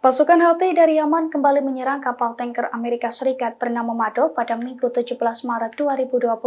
Pasukan Houthi dari Yaman kembali menyerang kapal tanker Amerika Serikat bernama Mado pada Minggu 17 Maret 2024.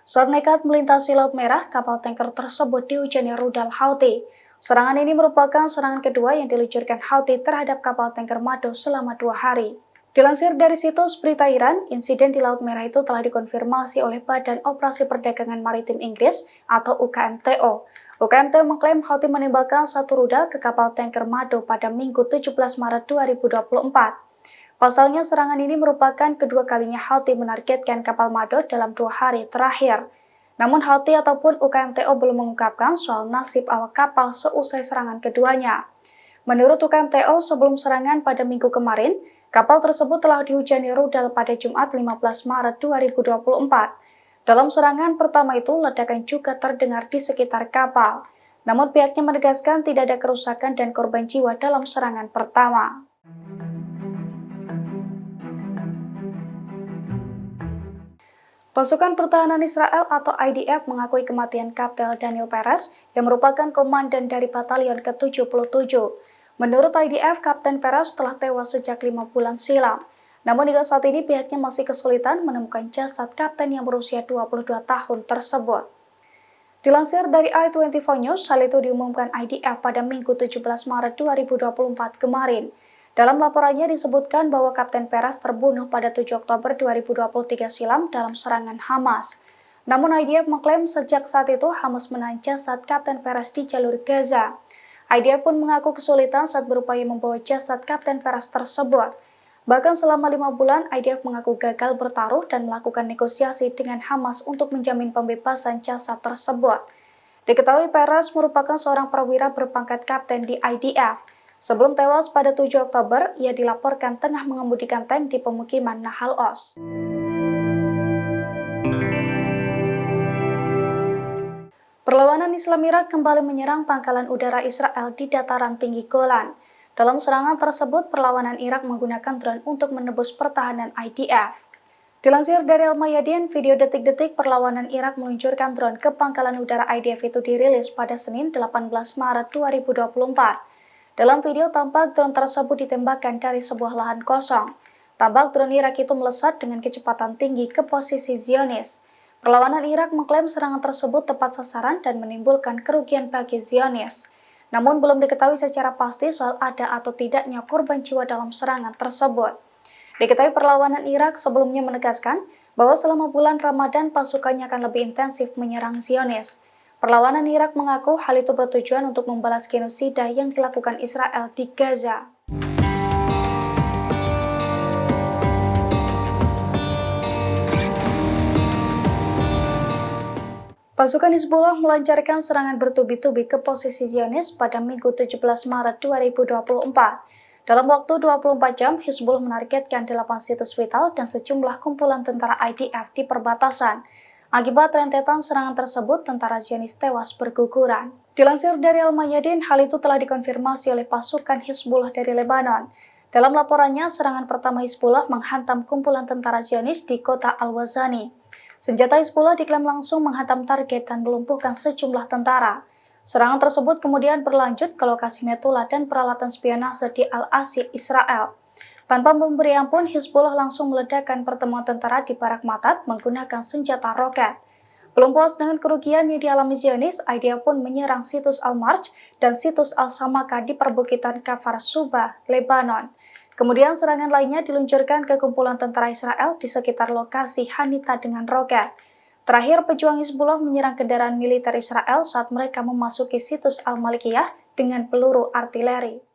Saat nekat melintasi Laut Merah, kapal tanker tersebut dihujani rudal Houthi. Serangan ini merupakan serangan kedua yang diluncurkan Houthi terhadap kapal tanker Mado selama 2 hari. Dilansir dari situs berita Iran, insiden di Laut Merah itu telah dikonfirmasi oleh Badan Operasi Perdagangan Maritim Inggris atau UKMTO. UKMTO mengklaim Houthi menembakkan satu rudal ke kapal tanker Mado pada Minggu 17 Maret 2024. Pasalnya, serangan ini merupakan kedua kalinya Houthi menargetkan kapal Mado dalam 2 hari terakhir. Namun Houthi ataupun UKMTO belum mengungkapkan soal nasib awak kapal seusai serangan keduanya. Menurut UKMTO, sebelum serangan pada minggu kemarin, kapal tersebut telah dihujani rudal pada Jumat 15 Maret 2024. Dalam serangan pertama itu, ledakan juga terdengar di sekitar kapal. Namun pihaknya menegaskan tidak ada kerusakan dan korban jiwa dalam serangan pertama. Pasukan Pertahanan Israel atau IDF mengakui kematian Kapten Daniel Peres yang merupakan komandan dari Batalion ke-77. Menurut IDF, Kapten Peres telah tewas sejak 5 bulan silam. Namun hingga saat ini pihaknya masih kesulitan menemukan jasad kapten yang berusia 22 tahun tersebut. Dilansir dari i24 News, hal itu diumumkan IDF pada Minggu 17 Maret 2024 kemarin. Dalam laporannya disebutkan bahwa Kapten Peres terbunuh pada 7 Oktober 2023 silam dalam serangan Hamas. Namun IDF mengklaim sejak saat itu Hamas menahan jasad Kapten Peres di jalur Gaza. IDF pun mengaku kesulitan saat berupaya membawa jasad Kapten Peres tersebut. Bahkan selama 5 bulan, IDF mengaku gagal bertaruh dan melakukan negosiasi dengan Hamas untuk menjamin pembebasan jasad tersebut. Diketahui Peres merupakan seorang perwira berpangkat kapten di IDF. Sebelum tewas pada 7 Oktober, ia dilaporkan tengah mengemudikan tank di pemukiman Nahal Oz. Perlawanan Islam Irak kembali menyerang pangkalan udara Israel di dataran tinggi Golan. Dalam serangan tersebut, perlawanan Irak menggunakan drone untuk menembus pertahanan IDF. Dilansir dari Al-Mayadin, video detik-detik perlawanan Irak meluncurkan drone ke pangkalan udara IDF itu dirilis pada Senin 18 Maret 2024. Dalam video tampak drone tersebut ditembakkan dari sebuah lahan kosong. Tampak drone Irak itu melesat dengan kecepatan tinggi ke posisi Zionis. Perlawanan Irak mengklaim serangan tersebut tepat sasaran dan menimbulkan kerugian bagi Zionis. Namun belum diketahui secara pasti soal ada atau tidaknya korban jiwa dalam serangan tersebut. Diketahui perlawanan Irak sebelumnya menegaskan bahwa selama bulan Ramadan pasukannya akan lebih intensif menyerang Zionis. Perlawanan Irak mengaku hal itu bertujuan untuk membalas genosida yang dilakukan Israel di Gaza. Pasukan Hizbullah melancarkan serangan bertubi-tubi ke posisi Zionis pada Minggu 17 Maret 2024. Dalam waktu 24 jam, Hizbullah menargetkan 8 situs vital dan sejumlah kumpulan tentara IDF di perbatasan. Akibat rentetan serangan tersebut, tentara Zionis tewas berguguran. Dilansir dari Al-Mayadin, hal itu telah dikonfirmasi oleh pasukan Hizbullah dari Lebanon. Dalam laporannya, serangan pertama Hizbullah menghantam kumpulan tentara Zionis di kota Al-Wazani. Senjata Hizbullah diklaim langsung menghantam target dan melumpuhkan sejumlah tentara. Serangan tersebut kemudian berlanjut ke lokasi Metula dan peralatan spionase di Al-Asi, Israel. Tanpa memberi ampun, Hizbullah langsung meledakkan pertemuan tentara di Barak Matat menggunakan senjata roket. Belum puas dengan kerugian yang dialami Zionis, IDF pun menyerang situs Al-Marj dan situs Al-Samaka di perbukitan Kafar Subah, Lebanon. Kemudian serangan lainnya diluncurkan ke kumpulan tentara Israel di sekitar lokasi Hanita dengan roket. Terakhir, pejuang Hizbullah menyerang kendaraan militer Israel saat mereka memasuki situs Al-Malikiyah dengan peluru artileri.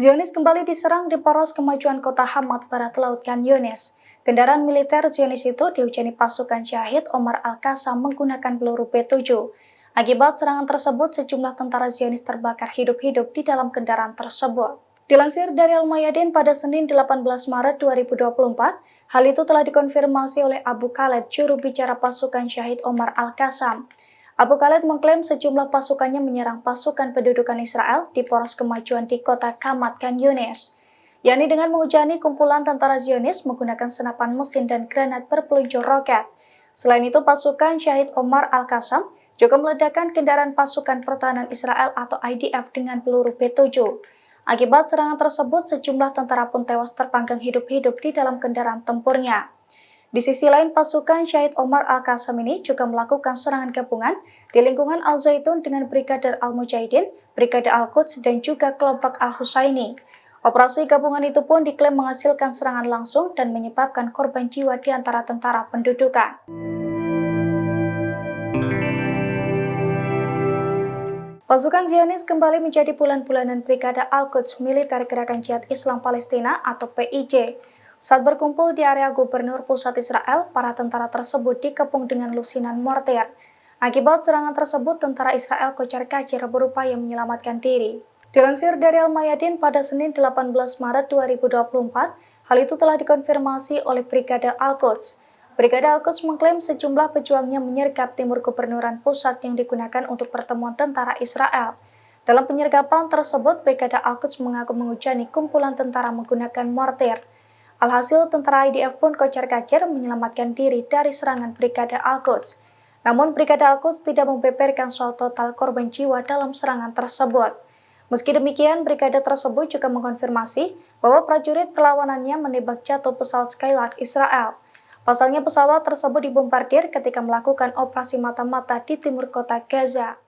Zionis kembali diserang di poros kemajuan kota Hamad Barat Laut Khan Yunis. Kendaraan militer Zionis itu dihujani pasukan Syahid Omar Al-Qassam menggunakan peluru B7. Akibat serangan tersebut, sejumlah tentara Zionis terbakar hidup-hidup di dalam kendaraan tersebut. Dilansir dari Al-Mayadin pada Senin 18 Maret 2024, hal itu telah dikonfirmasi oleh Abu Khaled, juru bicara pasukan Syahid Omar Al-Qassam. Abu Khaled mengklaim sejumlah pasukannya menyerang pasukan pendudukan Israel di poros kemajuan di kota Hamad Khan Yunis, yakni dengan menghujani kumpulan tentara Zionis menggunakan senapan mesin dan granat berpeluncur roket. Selain itu, pasukan Syahid Omar Al-Qassam juga meledakkan kendaraan pasukan pertahanan Israel atau IDF dengan peluru B7. Akibat serangan tersebut, sejumlah tentara pun tewas terpanggang hidup-hidup di dalam kendaraan tempurnya. Di sisi lain, pasukan Syahid Omar Al-Qassam ini juga melakukan serangan gabungan di lingkungan Al-Zaitun dengan Brigade Al-Mujahidin, Brigade Al-Quds, dan juga kelompok Al-Husaini. Operasi gabungan itu pun diklaim menghasilkan serangan langsung dan menyebabkan korban jiwa di antara tentara pendudukan. Pasukan Zionis kembali menjadi bulan-bulanan Brigade Al-Quds Militer Gerakan Jihad Islam Palestina atau PIJ. Saat berkumpul di area Gubernur Pusat Israel, para tentara tersebut dikepung dengan lusinan mortir. Akibat serangan tersebut, tentara Israel kocar-kacir berupaya menyelamatkan diri. Dilansir dari Al-Mayadin pada Senin 18 Maret 2024, hal itu telah dikonfirmasi oleh Brigade Al-Quds. Brigade Al-Quds mengklaim sejumlah pejuangnya menyergap timur Gubernuran Pusat yang digunakan untuk pertemuan tentara Israel. Dalam penyergapan tersebut, Brigade Al-Quds mengaku menghujani kumpulan tentara menggunakan mortir. Alhasil, tentara IDF pun kocar-kacir menyelamatkan diri dari serangan Brigade Al-Quds. Namun, Brigade Al-Quds tidak membeberkan soal total korban jiwa dalam serangan tersebut. Meski demikian, brigade tersebut juga mengkonfirmasi bahwa prajurit perlawanannya menembak jatuh pesawat Skylark Israel. Pasalnya, pesawat tersebut dibombardir ketika melakukan operasi mata-mata di timur kota Gaza.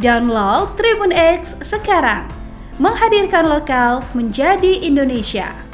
Download Tribun X sekarang, menghadirkan lokal menjadi Indonesia.